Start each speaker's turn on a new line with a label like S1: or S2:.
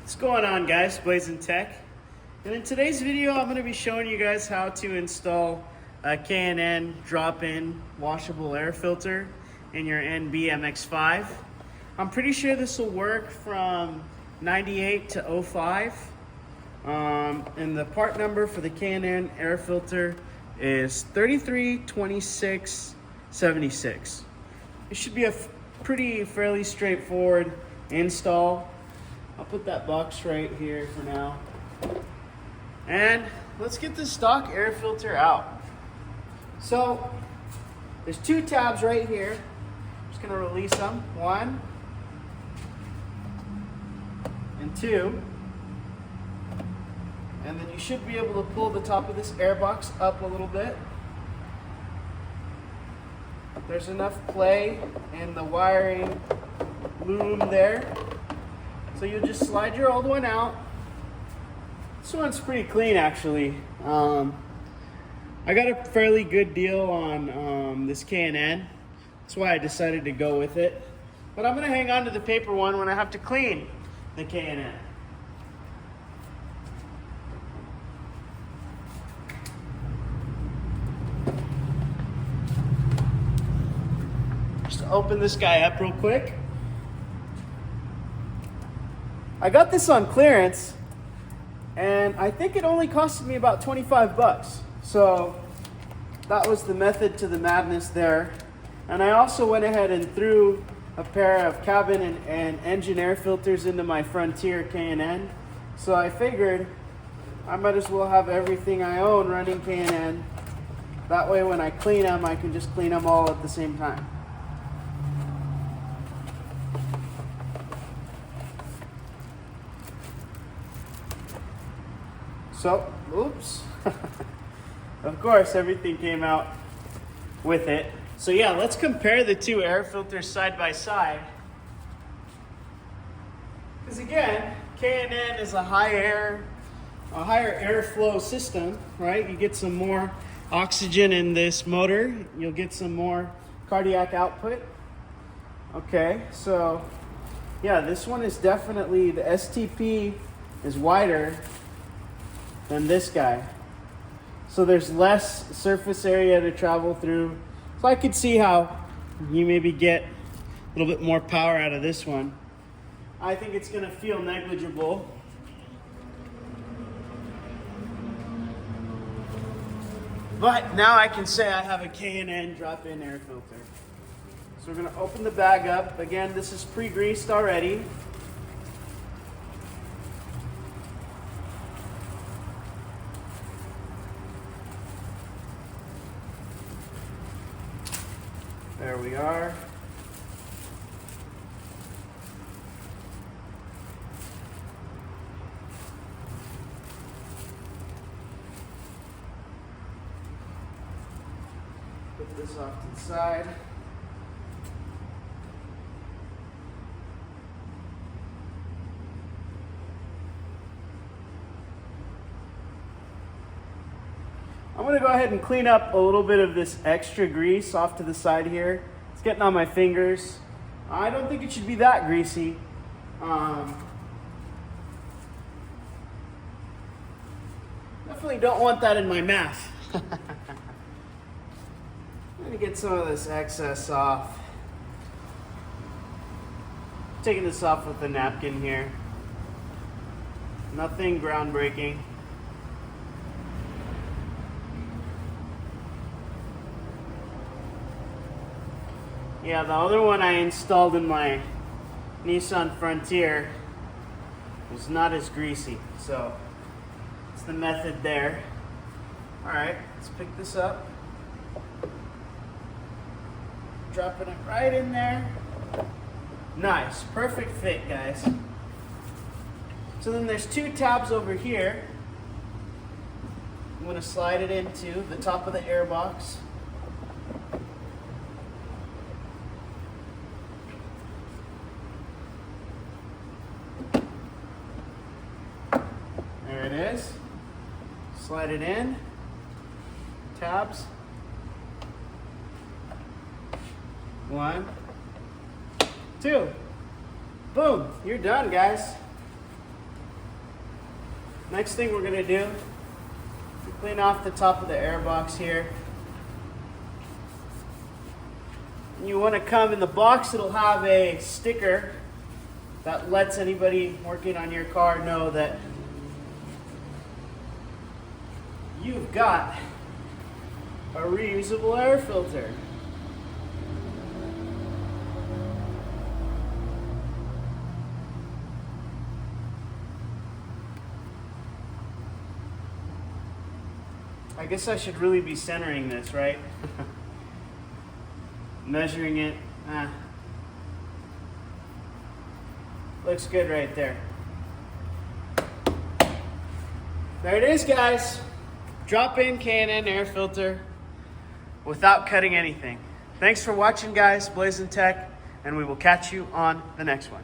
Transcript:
S1: What's going on, guys? Blazing Tech. And in today's video, I'm going to be showing you guys how to install a K&N drop-in washable air filter in your NB MX-5. I'm pretty sure this will work from 98 to 05. And the part number for the K&N air filter is 332676. It should be a fairly straightforward install. I'll put that box right here for now. And let's get the stock air filter out. So there's two tabs right here. I'm just gonna release them. One and two. And then you should be able to pull the top of this air box up a little bit. There's enough play in the wiring loom there. So you'll just slide your old one out. This one's pretty clean, actually. I got a fairly good deal on this K&N. That's why I decided to go with it. But I'm gonna hang on to the paper one when I have to clean the K&N. Just open this guy up real quick. I got this on clearance, and I think it only costed me about 25 bucks. So that was the method to the madness there. And I also went ahead and threw a pair of cabin and engine air filters into my Frontier K&N. So I figured I might as well have everything I own running K&N. That way when I clean them, I can just clean them all at the same time. So, oops. Of course, everything came out with it. So yeah, let's compare the two air filters side by side. Because again, K&N is a higher airflow system, right? You get some more oxygen in this motor. You'll get some more cardiac output. Okay, so yeah, this one is definitely, the STP is wider than this guy. So there's less surface area to travel through. So I could see how you maybe get a little bit more power out of this one. I think it's gonna feel negligible. But now I can say I have a K&N drop-in air filter. So we're gonna open the bag up. Again, this is pre-greased already. There we are. Put this off to the side. I'm gonna go ahead and clean up a little bit of this extra grease off to the side here. It's getting on my fingers. I don't think it should be that greasy. Definitely don't want that in my mouth. I'm gonna get some of this excess off. Taking this off with a napkin here. Nothing groundbreaking. Yeah, the other one I installed in my Nissan Frontier was not as greasy, so it's the method there. All right, let's pick this up. Dropping it right in there. Nice, perfect fit, guys. So then there's two tabs over here. I'm gonna slide it into the top of the air box. There it is. Slide it in. Tabs. One, two. Boom, you're done, guys. Next thing we're gonna do, clean off the top of the air box here. You want to come in the box, it'll have a sticker that lets anybody working on your car know that you've got a reusable air filter. I guess I should really be centering this, right? Measuring it. Looks good right there. There it is, guys. Drop-in K&N air filter without cutting anything. Thanks for watching, guys. Blazing Tech, and we will catch you on the next one.